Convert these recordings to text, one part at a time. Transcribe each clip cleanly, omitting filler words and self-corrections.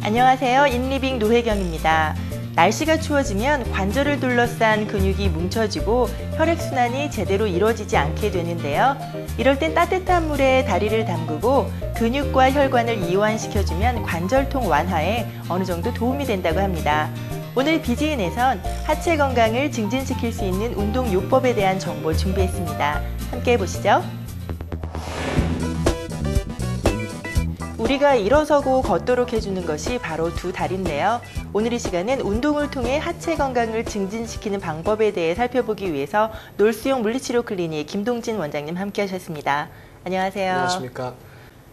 안녕하세요. 인리빙 노혜경입니다. 날씨가 추워지면 관절을 둘러싼 근육이 뭉쳐지고 혈액순환이 제대로 이루어지지 않게 되는데요. 이럴 땐 따뜻한 물에 다리를 담그고 근육과 혈관을 이완시켜주면 관절통 완화에 어느 정도 도움이 된다고 합니다. 오늘 비지인에선 하체 건강을 증진시킬 수 있는 운동 요법에 대한 정보 준비했습니다. 함께 해보시죠. 우리가 일어서고 걷도록 해주는 것이 바로 두 다리인데요. 오늘 이 시간은 운동을 통해 하체 건강을 증진시키는 방법에 대해 살펴보기 위해서 놀수용 물리치료 클리닉 김동진 원장님 함께 하셨습니다. 안녕하세요. 안녕하십니까.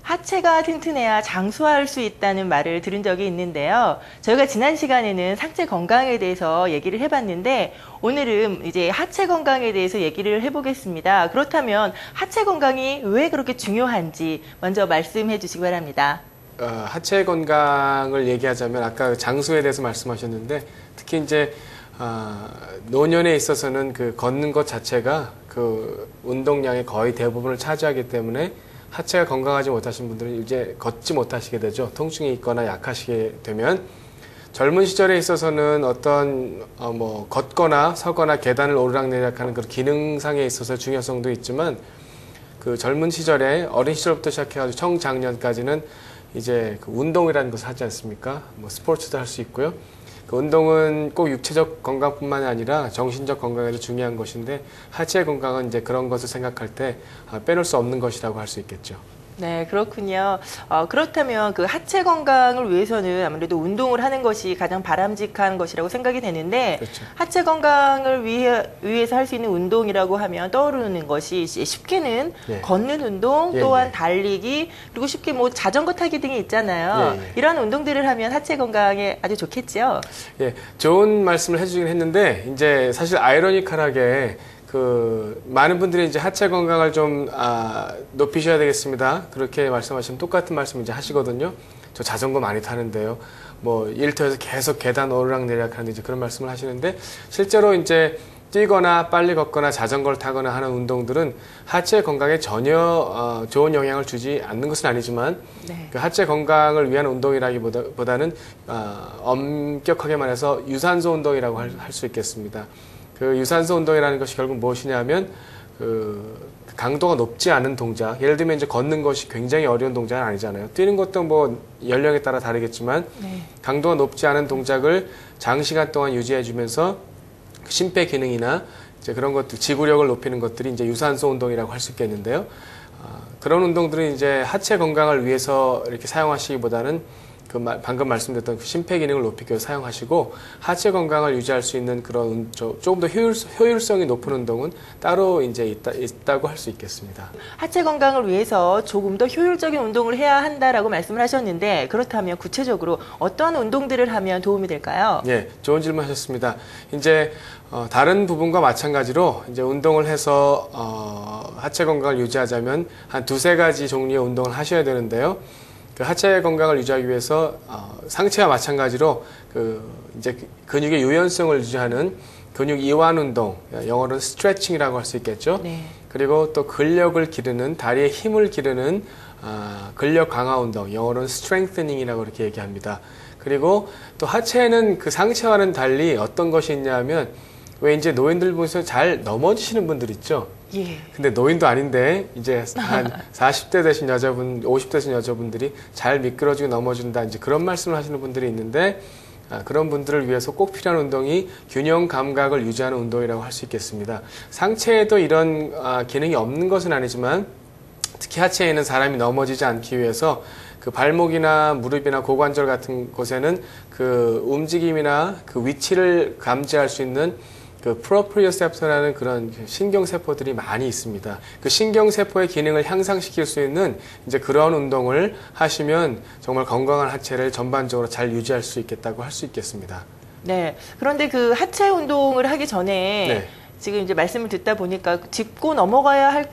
하체가 튼튼해야 장수할 수 있다는 말을 들은 적이 있는데요. 저희가 지난 시간에는 상체 건강에 대해서 얘기를 해봤는데 오늘은 이제 하체 건강에 대해서 얘기를 해보겠습니다. 그렇다면 하체 건강이 왜 그렇게 중요한지 먼저 말씀해 주시기 바랍니다. 하체 건강을 얘기하자면 아까 장수에 대해서 말씀하셨는데 특히 이제 노년에 있어서는 그 걷는 것 자체가 그 운동량의 거의 대부분을 차지하기 때문에 하체가 건강하지 못하신 분들은 이제 걷지 못하시게 되죠. 통증이 있거나 약하시게 되면 젊은 시절에 있어서는 어떤 걷거나 서거나 계단을 오르락내리락하는 그런 기능상에 있어서 중요성도 있지만 그 젊은 시절에 어린 시절부터 시작해가지고 청장년까지는 이제 그 운동이라는 것을 하지 않습니까? 스포츠도 할 수 있고요. 그 운동은 꼭 육체적 건강뿐만이 아니라 정신적 건강에도 중요한 것인데 하체 건강은 이제 그런 것을 생각할 때 빼놓을 수 없는 것이라고 할 수 있겠죠. 네, 그렇군요. 그렇다면 그 하체 건강을 위해서는 아무래도 운동을 하는 것이 가장 바람직한 것이라고 생각이 되는데 그렇죠. 하체 건강을 위해서 할 수 있는 운동이라고 하면 떠오르는 것이 쉽게는 걷는 운동, 또한 달리기, 그리고 쉽게 자전거 타기 등이 있잖아요. 이런 운동들을 하면 하체 건강에 아주 좋겠죠? 예, 좋은 말씀을 해주긴 했는데 이제 사실 아이러니컬하게 많은 분들이 이제 하체 건강을 좀 높이셔야 되겠습니다. 그렇게 말씀하시면 똑같은 말씀 이제 하시거든요. 저 자전거 많이 타는데요. 일터에서 계속 계단 오르락내리락 하는데 이제 그런 말씀을 하시는데 실제로 이제 뛰거나 빨리 걷거나 자전거를 타거나 하는 운동들은 하체 건강에 전혀 좋은 영향을 주지 않는 것은 아니지만 그 하체 건강을 위한 운동이라기보다는 엄격하게 말해서 유산소 운동이라고 할 수 있겠습니다. 그 유산소 운동이라는 것이 결국 무엇이냐면 강도가 높지 않은 동작, 예를 들면 이제 걷는 것이 굉장히 어려운 동작은 아니잖아요. 뛰는 것도 연령에 따라 다르겠지만 강도가 높지 않은 동작을 장시간 동안 유지해 주면서 심폐 기능이나 이제 그런 것들, 지구력을 높이는 것들이 이제 유산소 운동이라고 할 수 있겠는데요. 그런 운동들은 이제 하체 건강을 위해서 이렇게 사용하시기보다는 방금 말씀드렸던 그 심폐 기능을 높이기 위해서 사용하시고 하체 건강을 유지할 수 있는 그런 조금 더 효율성이 높은 운동은 따로 이제 있다고 할 수 있겠습니다. 하체 건강을 위해서 조금 더 효율적인 운동을 해야 한다라고 말씀을 하셨는데 그렇다면 구체적으로 어떤 운동들을 하면 도움이 될까요? 예, 좋은 질문 하셨습니다. 이제 다른 부분과 마찬가지로 이제 운동을 해서 하체 건강을 유지하자면 한 두세 가지 종류의 운동을 하셔야 되는데요. 그 하체 건강을 유지하기 위해서 상체와 마찬가지로 이제 근육의 유연성을 유지하는 근육 이완 운동, 영어로는 스트레칭이라고 할 수 있겠죠. 그리고 또 근력을 기르는, 다리의 힘을 기르는 근력 강화 운동, 영어로는 스트렝스닝이라고 이렇게 얘기합니다. 그리고 또 하체에는 그 상체와는 달리 어떤 것이 있냐면 왜 이제 노인들 보면서 잘 넘어지시는 분들 있죠. 근데 노인도 아닌데 이제 한 40대 되신 여자분, 50대 되신 여자분들이 잘 미끄러지고 넘어진다 이제 그런 말씀을 하시는 분들이 있는데 그런 분들을 위해서 꼭 필요한 운동이 균형 감각을 유지하는 운동이라고 할 수 있겠습니다. 상체에도 이런 기능이 없는 것은 아니지만 특히 하체에 있는 사람이 넘어지지 않기 위해서 그 발목이나 무릎이나 고관절 같은 곳에는 그 움직임이나 그 위치를 감지할 수 있는 그 프로프리오셉터라는 그런 신경세포들이 많이 있습니다. 그 신경세포의 기능을 향상시킬 수 있는 이제 그런 운동을 하시면 정말 건강한 하체를 전반적으로 잘 유지할 수 있겠다고 할 수 있겠습니다. 네. 그런데 그 하체 운동을 하기 전에 지금 이제 말씀을 듣다 보니까 짚고 넘어가야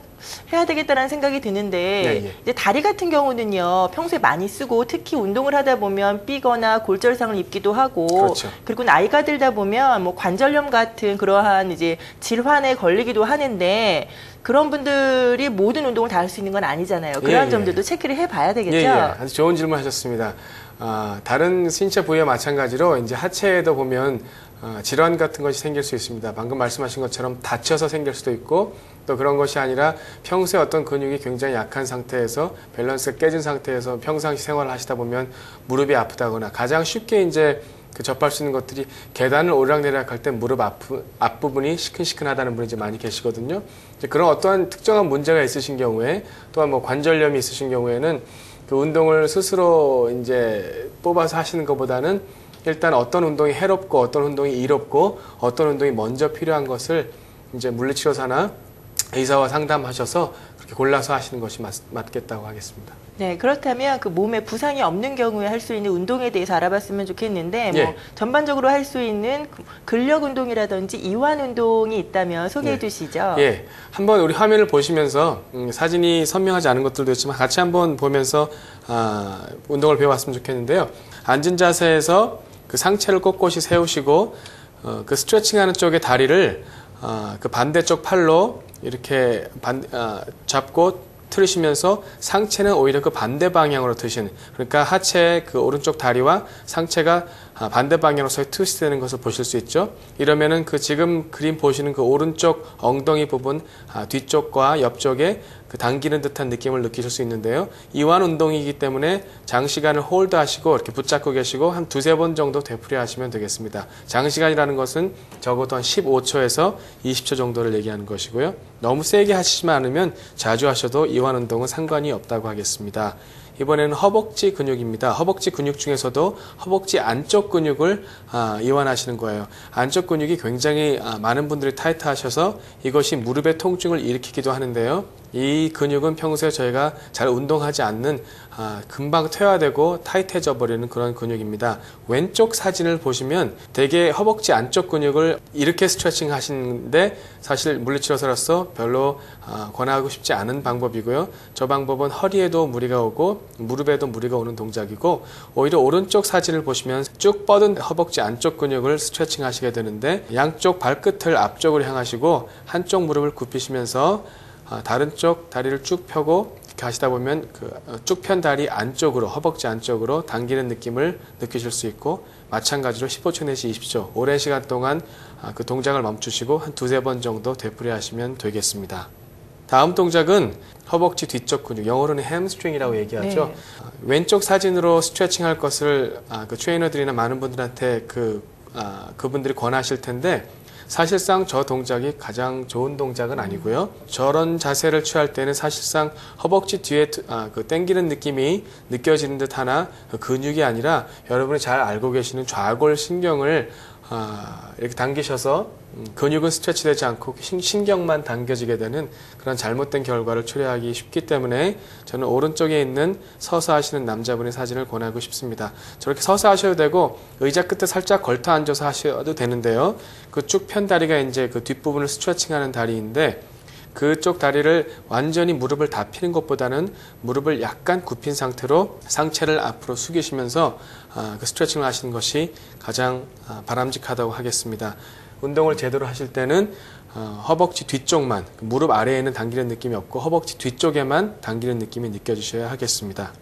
해야 되겠다라는 생각이 드는데 네, 예. 이제 다리 같은 경우는요 평소에 많이 쓰고 특히 운동을 하다 보면 삐거나 골절상을 입기도 하고 그렇죠. 그리고 나이가 들다 보면 뭐 관절염 같은 그러한 이제 질환에 걸리기도 하는데 그런 분들이 모든 운동을 다 할 수 있는 건 아니잖아요. 그러한 예, 예. 점들도 체크를 해봐야 되겠죠. 예, 예. 아주 좋은 질문 하셨습니다. 다른 신체 부위와 마찬가지로 이제 하체에도 보면 질환 같은 것이 생길 수 있습니다. 방금 말씀하신 것처럼 다쳐서 생길 수도 있고 또 그런 것이 아니라 평소에 어떤 근육이 굉장히 약한 상태에서 밸런스가 깨진 상태에서 평상시 생활을 하시다 보면 무릎이 아프다거나 가장 쉽게 이제 접할 수 있는 것들이 계단을 오르락내리락 할 때 무릎 앞부분이 시큰시큰하다는 분이 이제 많이 계시거든요. 이제 그런 어떠한 특정한 문제가 있으신 경우에 또한 뭐 관절염이 있으신 경우에는 그 운동을 스스로 이제 뽑아서 하시는 것보다는 일단 어떤 운동이 해롭고 어떤 운동이 이롭고 어떤 운동이 먼저 필요한 것을 이제 물리치료사나 의사와 상담하셔서 그렇게 골라서 하시는 것이 맞겠다고 하겠습니다. 네, 그렇다면 그 몸에 부상이 없는 경우에 할 수 있는 운동에 대해서 알아봤으면 좋겠는데 예. 뭐 전반적으로 할 수 있는 근력 운동이라든지 이완 운동이 있다면 소개해 주시죠. 예, 한번 우리 화면을 보시면서 사진이 선명하지 않은 것들도 있지만 같이 한번 보면서 운동을 배워봤으면 좋겠는데요. 앉은 자세에서 그 상체를 꼿꼿이 세우시고 그 스트레칭하는 쪽의 다리를 그 반대쪽 팔로 이렇게 잡고 틀으시면서 상체는 오히려 그 반대 방향으로 드시는, 그러니까 하체의 그 오른쪽 다리와 상체가 반대 방향으로 트위스트되는 것을 보실 수 있죠. 이러면은 그 지금 그림 보시는 그 오른쪽 엉덩이 부분 뒤쪽과 옆쪽에 그 당기는 듯한 느낌을 느끼실 수 있는데요. 이완 운동이기 때문에 장시간을 홀드 하시고 이렇게 붙잡고 계시고 한 두세 번 정도 되풀이 하시면 되겠습니다. 장시간이라는 것은 적어도 한 15초에서 20초 정도를 얘기하는 것이고요. 너무 세게 하시지 않으면 자주 하셔도 이완 운동은 상관이 없다고 하겠습니다. 이번에는 허벅지 근육입니다. 허벅지 근육 중에서도 허벅지 안쪽 근육을 이완하시는 거예요. 안쪽 근육이 굉장히 많은 분들이 타이트하셔서 이것이 무릎의 통증을 일으키기도 하는데요. 이 근육은 평소에 저희가 잘 운동하지 않는 금방 퇴화되고 타이트해져 버리는 그런 근육입니다. 왼쪽 사진을 보시면 되게 허벅지 안쪽 근육을 이렇게 스트레칭 하시는데 사실 물리치료사로서 별로 권하고 싶지 않은 방법이고요. 저 방법은 허리에도 무리가 오고 무릎에도 무리가 오는 동작이고 오히려 오른쪽 사진을 보시면 쭉 뻗은 허벅지 안쪽 근육을 스트레칭 하시게 되는데 양쪽 발끝을 앞쪽으로 향하시고 한쪽 무릎을 굽히시면서 다른 쪽 다리를 쭉 펴고 이렇게 하시다 보면 그 쭉 편 다리 안쪽으로 허벅지 안쪽으로 당기는 느낌을 느끼실 수 있고 마찬가지로 15초 내지 20초 오랜 시간 동안 그 동작을 멈추시고 한 두세 번 정도 되풀이 하시면 되겠습니다. 다음 동작은 허벅지 뒤쪽 근육, 영어로는 햄스트링이라고 얘기하죠. 네. 왼쪽 사진으로 스트레칭 할 것을 그 트레이너들이나 많은 분들한테 그분들이 권하실 텐데 사실상 저 동작이 가장 좋은 동작은 아니고요. 저런 자세를 취할 때는 사실상 허벅지 뒤에 그 당기는 느낌이 느껴지는 듯 하나 그 근육이 아니라 여러분이 잘 알고 계시는 좌골 신경을 이렇게 당기셔서 근육은 스트레치되지 않고 신경만 당겨지게 되는 그런 잘못된 결과를 초래하기 쉽기 때문에 저는 오른쪽에 있는 서서 하시는 남자분의 사진을 권하고 싶습니다. 저렇게 서서 하셔도 되고 의자 끝에 살짝 걸터 앉아서 하셔도 되는데요. 그 쭉 편 다리가 이제 그 뒷부분을 스트레칭하는 다리인데 그쪽 다리를 완전히 무릎을 다 피는 것보다는 무릎을 약간 굽힌 상태로 상체를 앞으로 숙이시면서 그 스트레칭을 하시는 것이 가장 바람직하다고 하겠습니다. 운동을 제대로 하실 때는 허벅지 뒤쪽만, 무릎 아래에는 당기는 느낌이 없고 허벅지 뒤쪽에만 당기는 느낌이 느껴지셔야 하겠습니다.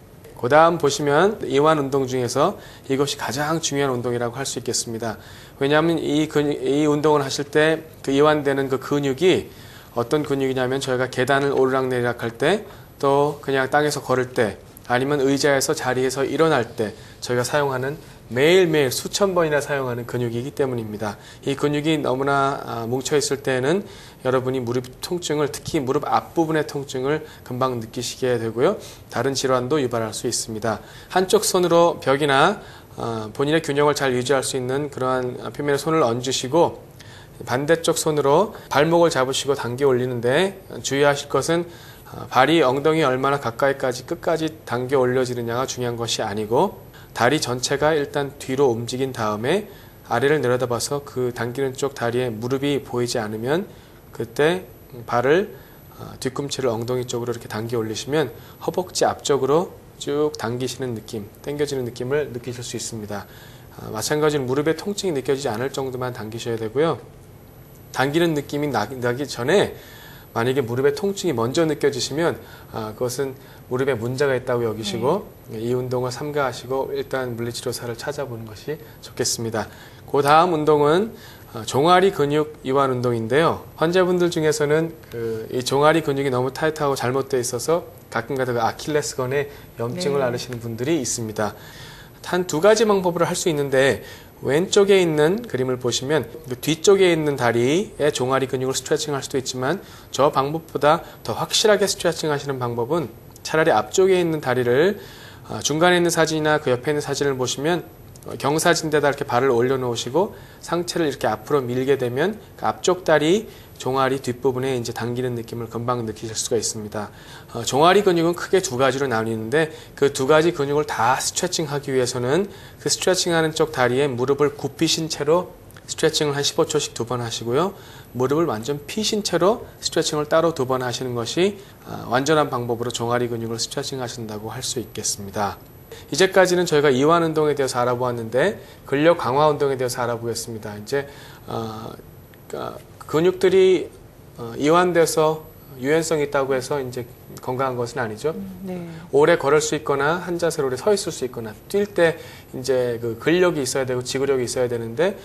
그 다음 보시면 이완 운동 중에서 이것이 가장 중요한 운동이라고 할 수 있겠습니다. 왜냐하면 이 운동을 하실 때 그 이완되는 그 근육이 어떤 근육이냐면 저희가 계단을 오르락내리락 할 때 또 그냥 땅에서 걸을 때 아니면 의자에서 자리에서 일어날 때 저희가 사용하는 매일매일 수천 번이나 사용하는 근육이기 때문입니다. 이 근육이 너무나 뭉쳐있을 때는 여러분이 무릎 통증을 특히 무릎 앞부분의 통증을 금방 느끼시게 되고요. 다른 질환도 유발할 수 있습니다. 한쪽 손으로 벽이나 본인의 균형을 잘 유지할 수 있는 그러한 표면에 손을 얹으시고 반대쪽 손으로 발목을 잡으시고 당겨 올리는데 주의하실 것은 발이 엉덩이 얼마나 가까이까지 끝까지 당겨 올려지느냐가 중요한 것이 아니고 다리 전체가 일단 뒤로 움직인 다음에 아래를 내려다봐서 그 당기는 쪽 다리에 무릎이 보이지 않으면 그때 발을 뒤꿈치를 엉덩이 쪽으로 이렇게 당겨 올리시면 허벅지 앞쪽으로 쭉 당기시는 느낌, 당겨지는 느낌을 느끼실 수 있습니다. 마찬가지로 무릎에 통증이 느껴지지 않을 정도만 당기셔야 되고요. 당기는 느낌이 나기 전에 만약에 무릎에 통증이 먼저 느껴지시면 그것은 무릎에 문제가 있다고 여기시고 이 운동을 삼가하시고 일단 물리치료사를 찾아보는 것이 좋겠습니다. 그 다음 운동은 종아리 근육 이완 운동인데요. 환자분들 중에서는 이 종아리 근육이 너무 타이트하고 잘못되어 있어서 가끔가다 아킬레스건에 염증을 앓으시는 분들이 있습니다. 한 두 가지 방법으로 할 수 있는데 왼쪽에 있는 그림을 보시면 그 뒤쪽에 있는 다리의 종아리 근육을 스트레칭 할 수도 있지만 저 방법보다 더 확실하게 스트레칭 하시는 방법은 차라리 앞쪽에 있는 다리를 중간에 있는 사진이나 그 옆에 있는 사진을 보시면 경사진데다 이렇게 발을 올려놓으시고 상체를 이렇게 앞으로 밀게 되면 그 앞쪽 다리 종아리 뒷부분에 이제 당기는 느낌을 금방 느끼실 수가 있습니다. 종아리 근육은 크게 두 가지로 나뉘는데 그 두 가지 근육을 다 스트레칭하기 위해서는 그 스트레칭하는 쪽 다리에 무릎을 굽히신 채로 스트레칭을 한 15초씩 2번 하시고요. 무릎을 완전 피신 채로 스트레칭을 따로 2번 하시는 것이 완전한 방법으로 종아리 근육을 스트레칭 하신다고 할 수 있겠습니다. 이제까지는 저희가 이완 운동에 대해서 알아보았는데 근력 강화 운동에 대해서 알아보겠습니다. 이제 근육들이 이완돼서 유연성이 있다고 해서 이제 건강한 것은 아니죠. 네. 오래 걸을 수 있거나 한 자세로 오래 서 있을 수 있거나 뛸 때 이제 그 근력이 있어야 되고 지구력이 있어야 되는데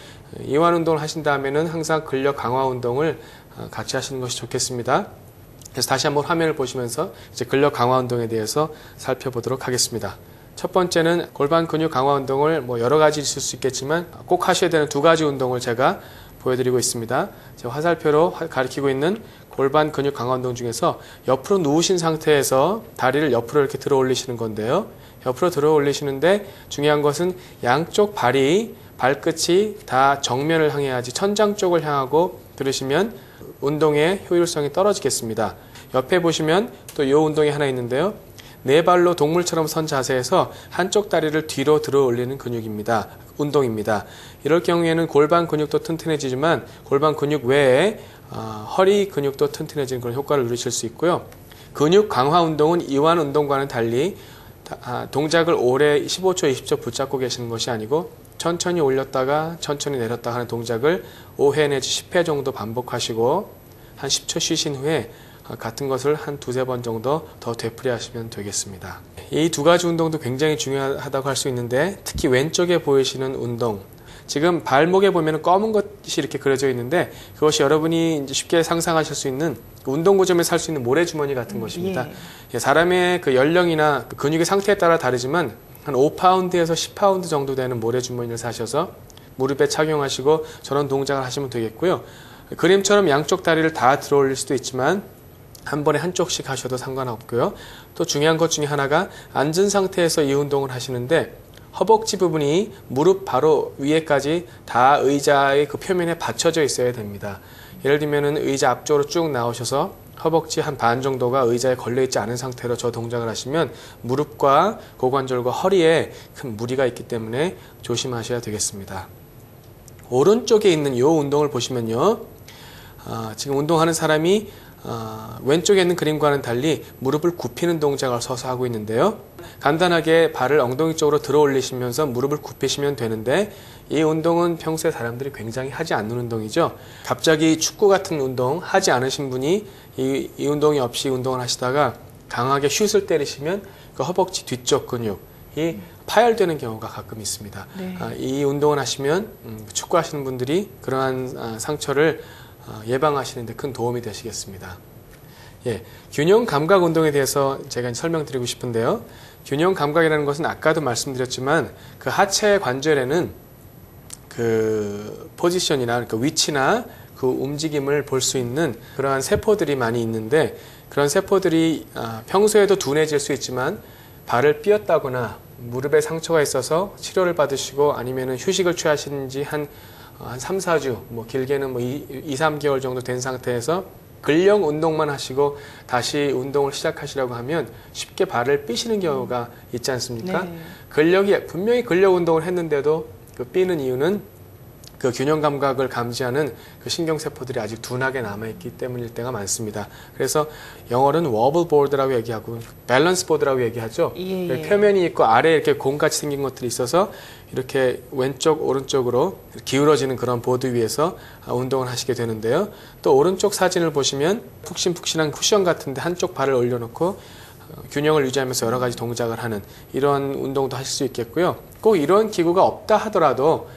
이완 운동을 하신 다음에는 항상 근력 강화 운동을 같이 하시는 것이 좋겠습니다. 그래서 다시 한번 화면을 보시면서 이제 근력 강화 운동에 대해서 살펴보도록 하겠습니다. 첫 번째는 골반 근육 강화 운동을 뭐 여러 가지 있을 수 있겠지만 꼭 하셔야 되는 두 가지 운동을 제가 보여드리고 있습니다. 제가 화살표로 가리키고 있는 골반 근육 강화 운동 중에서 옆으로 누우신 상태에서 다리를 옆으로 이렇게 들어 올리시는 건데요. 옆으로 들어 올리시는데 중요한 것은 양쪽 발끝이 다 정면을 향해야지 천장 쪽을 향하고 들으시면 운동의 효율성이 떨어지겠습니다. 옆에 보시면 또 이 운동이 하나 있는데요. 네 발로 동물처럼 선 자세에서 한쪽 다리를 뒤로 들어 올리는 운동입니다. 이럴 경우에는 골반 근육도 튼튼해지지만 골반 근육 외에 허리 근육도 튼튼해지는 그런 효과를 누리실 수 있고요. 근육 강화 운동은 이완 운동과는 달리 동작을 오래 15초, 20초 붙잡고 계시는 것이 아니고 천천히 올렸다가 천천히 내렸다 하는 동작을 5회 내지 10회 정도 반복하시고 한 10초 쉬신 후에 같은 것을 한 두세 번 정도 더 되풀이 하시면 되겠습니다. 이 두 가지 운동도 굉장히 중요하다고 할 수 있는데 특히 왼쪽에 보이시는 운동, 지금 발목에 보면 검은 것이 이렇게 그려져 있는데 그것이 여러분이 이제 쉽게 상상하실 수 있는 운동구점에서 살 수 있는 모래주머니 같은 것입니다. 사람의 그 연령이나 그 근육의 상태에 따라 다르지만 한 5파운드에서 10파운드 정도 되는 모래주머니를 사셔서 무릎에 착용하시고 저런 동작을 하시면 되겠고요. 그림처럼 양쪽 다리를 다 들어 올릴 수도 있지만 한 번에 한쪽씩 하셔도 상관없고요. 또 중요한 것 중에 하나가 앉은 상태에서 이 운동을 하시는데 허벅지 부분이 무릎 바로 위에까지 다 의자의 그 표면에 받쳐져 있어야 됩니다. 예를 들면 의자 앞쪽으로 쭉 나오셔서 허벅지 한 반 정도가 의자에 걸려있지 않은 상태로 저 동작을 하시면 무릎과 고관절과 허리에 큰 무리가 있기 때문에 조심하셔야 되겠습니다. 오른쪽에 있는 이 운동을 보시면요. 지금 운동하는 사람이 왼쪽에 있는 그림과는 달리 무릎을 굽히는 동작을 서서 하고 있는데요. 간단하게 발을 엉덩이 쪽으로 들어 올리시면서 무릎을 굽히시면 되는데 이 운동은 평소에 사람들이 굉장히 하지 않는 운동이죠. 갑자기 축구 같은 운동 하지 않으신 분이 이 운동이 없이 운동을 하시다가 강하게 슛을 때리시면 그 허벅지 뒤쪽 근육이 파열되는 경우가 가끔 있습니다. 네. 이 운동을 하시면 축구 하시는 분들이 그러한 상처를 예방하시는 데 큰 도움이 되시겠습니다. 균형 감각 운동에 대해서 제가 설명드리고 싶은데요. 균형 감각이라는 것은 아까도 말씀드렸지만 그 하체 관절에는 그 포지션이나 그 위치나 그 움직임을 볼 수 있는 그러한 세포들이 많이 있는데 그런 세포들이 평소에도 둔해질 수 있지만 발을 삐었다거나 무릎에 상처가 있어서 치료를 받으시고 아니면 휴식을 취하신 지 한 3, 4주, 뭐 길게는 뭐 2, 3개월 정도 된 상태에서 근력 운동만 하시고 다시 운동을 시작하시려고 하면 쉽게 발을 삐시는 경우가 있지 않습니까? 네. 분명히 근력 운동을 했는데도 그 삐는 이유는 그 균형 감각을 감지하는 그 신경세포들이 아직 둔하게 남아있기 때문일 때가 많습니다. 그래서 영어로는 wobble board라고 얘기하고 밸런스 보드라고 얘기하죠. 예. 표면이 있고 아래에 이렇게 공같이 생긴 것들이 있어서 이렇게 왼쪽 오른쪽으로 기울어지는 그런 보드 위에서 운동을 하시게 되는데요. 또 오른쪽 사진을 보시면 푹신푹신한 쿠션 같은데 한쪽 발을 올려놓고 균형을 유지하면서 여러 가지 동작을 하는 이런 운동도 하실 수 있겠고요. 꼭 이런 기구가 없다 하더라도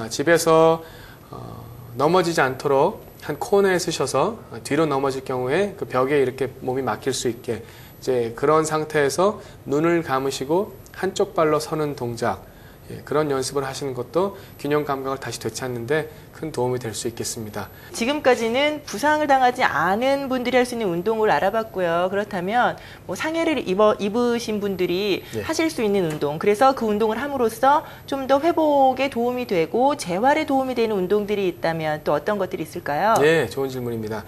집에서 넘어지지 않도록 한 코너에 쓰셔서 뒤로 넘어질 경우에 그 벽에 이렇게 몸이 막힐 수 있게 이제 그런 상태에서 눈을 감으시고 한쪽 발로 서는 동작, 그런 연습을 하시는 것도 균형 감각을 다시 되찾는데 큰 도움이 될 수 있겠습니다. 지금까지는 부상을 당하지 않은 분들이 할 수 있는 운동을 알아봤고요. 그렇다면 뭐 상해를 입으신 분들이 하실 수 있는 운동, 그래서 그 운동을 함으로써 좀 더 회복에 도움이 되고 재활에 도움이 되는 운동들이 있다면 또 어떤 것들이 있을까요? 네, 좋은 질문입니다.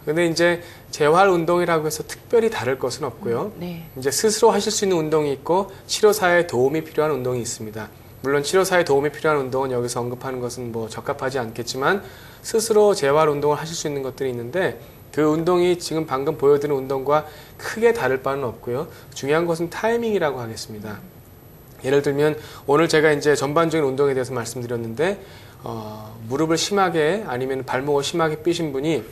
근데 이제 재활 운동이라고 해서 특별히 다를 것은 없고요. 이제 스스로 하실 수 있는 운동이 있고 치료사의 도움이 필요한 운동이 있습니다. 물론 치료사의 도움이 필요한 운동은 여기서 언급하는 것은 뭐 적합하지 않겠지만 스스로 재활 운동을 하실 수 있는 것들이 있는데 그 운동이 지금 방금 보여드린 운동과 크게 다를 바는 없고요. 중요한 것은 타이밍이라고 하겠습니다. 예를 들면 오늘 제가 이제 전반적인 운동에 대해서 말씀드렸는데 무릎을 심하게 아니면 발목을 심하게 삐신 분이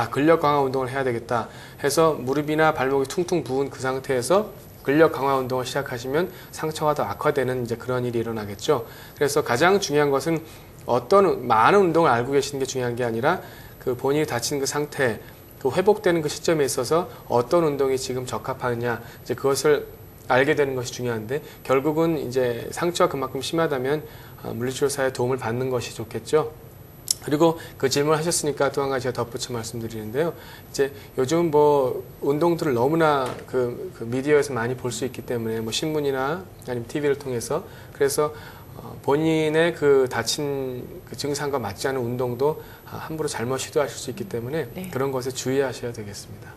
근력 강화 운동을 해야 되겠다 해서 무릎이나 발목이 퉁퉁 부은 그 상태에서 근력 강화 운동을 시작하시면 상처가 더 악화되는 이제 그런 일이 일어나겠죠. 그래서 가장 중요한 것은 어떤 많은 운동을 알고 계시는 게 중요한 게 아니라 그 본인이 다친 그 상태, 그 회복되는 그 시점에 있어서 어떤 운동이 지금 적합하느냐 이제 그것을 알게 되는 것이 중요한데 결국은 이제 상처가 그만큼 심하다면 물리치료사의 도움을 받는 것이 좋겠죠. 그리고 그 질문을 하셨으니까 또 한 가지 제가 덧붙여 말씀드리는데요. 이제 요즘 뭐 운동들을 너무나 그 미디어에서 많이 볼 수 있기 때문에 뭐 신문이나 아니면 TV를 통해서 그래서 본인의 그 다친 그 증상과 맞지 않은 운동도 함부로 잘못 시도하실 수 있기 때문에 그런 것에 주의하셔야 되겠습니다.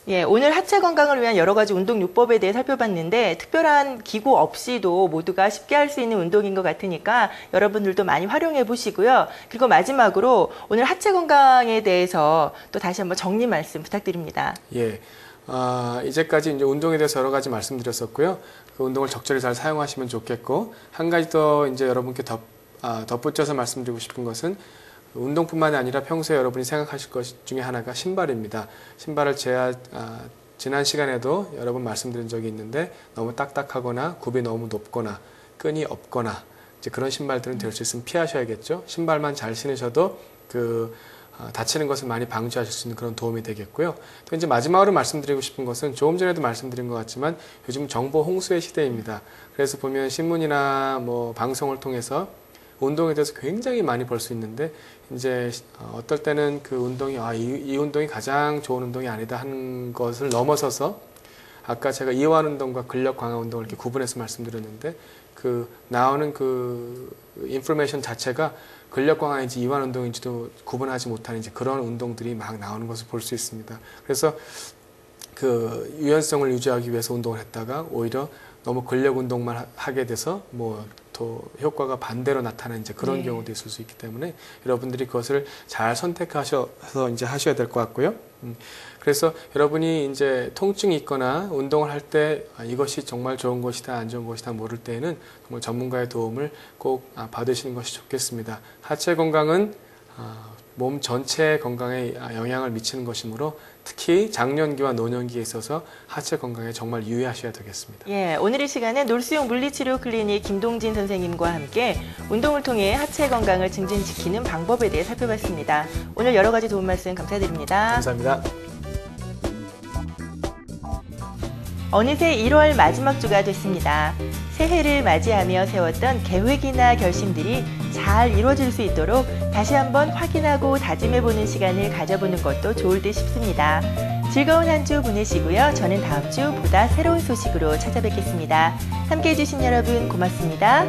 예, 오늘 하체 건강을 위한 여러 가지 운동 요법에 대해 살펴봤는데 특별한 기구 없이도 모두가 쉽게 할 수 있는 운동인 것 같으니까 여러분들도 많이 활용해 보시고요. 그리고 마지막으로 오늘 하체 건강에 대해서 또 다시 한번 정리 말씀 부탁드립니다. 예, 이제까지 이제 운동에 대해서 여러 가지 말씀드렸었고요. 그 운동을 적절히 잘 사용하시면 좋겠고 한 가지 더 이제 여러분께 덧붙여서 말씀드리고 싶은 것은 운동뿐만이 아니라 평소에 여러분이 생각하실 것 중에 하나가 신발입니다. 신발을 지난 시간에도 여러 번 말씀드린 적이 있는데 너무 딱딱하거나 굽이 너무 높거나 끈이 없거나 이제 그런 신발들은 될 수 있으면 피하셔야겠죠. 신발만 잘 신으셔도 다치는 것을 많이 방지하실 수 있는 그런 도움이 되겠고요. 또 이제 마지막으로 말씀드리고 싶은 것은 조금 전에도 말씀드린 것 같지만 요즘 정보 홍수의 시대입니다. 그래서 보면 신문이나 뭐 방송을 통해서 운동에 대해서 굉장히 많이 볼 수 있는데 이제 어떨 때는 그 운동이 이 운동이 가장 좋은 운동이 아니다 하는 것을 넘어서서 아까 제가 이완 운동과 근력 강화 운동을 이렇게 구분해서 말씀드렸는데 그 나오는 그 인포메이션 자체가 근력 강화인지 이완 운동인지도 구분하지 못하는 이제 그런 운동들이 막 나오는 것을 볼 수 있습니다. 그래서 그 유연성을 유지하기 위해서 운동을 했다가 오히려 너무 근력 운동만 하게 돼서 뭐 또 효과가 반대로 나타나는 이제 그런 경우도 있을 수 있기 때문에 여러분들이 그것을 잘 선택하셔서 이제 하셔야 될 것 같고요. 그래서 여러분이 이제 통증이 있거나 운동을 할 때 이것이 정말 좋은 것이다 안 좋은 것이다 모를 때에는 정말 전문가의 도움을 꼭 받으시는 것이 좋겠습니다. 하체 건강은 몸 전체 건강에 영향을 미치는 것이므로 특히 장년기와 노년기에 있어서 하체 건강에 정말 유의하셔야 되겠습니다. 예, 오늘 이 시간에 놀수용 물리치료 클리닉 김동진 선생님과 함께 운동을 통해 하체 건강을 증진시키는 방법에 대해 살펴봤습니다. 오늘 여러 가지 도움 말씀 감사드립니다. 감사합니다. 어느새 1월 마지막 주가 됐습니다. 새해를 맞이하며 세웠던 계획이나 결심들이 잘 이루어질 수 있도록 다시 한번 확인하고 다짐해보는 시간을 가져보는 것도 좋을 듯 싶습니다. 즐거운 한 주 보내시고요. 저는 다음 주 보다 새로운 소식으로 찾아뵙겠습니다. 함께해 주신 여러분 고맙습니다.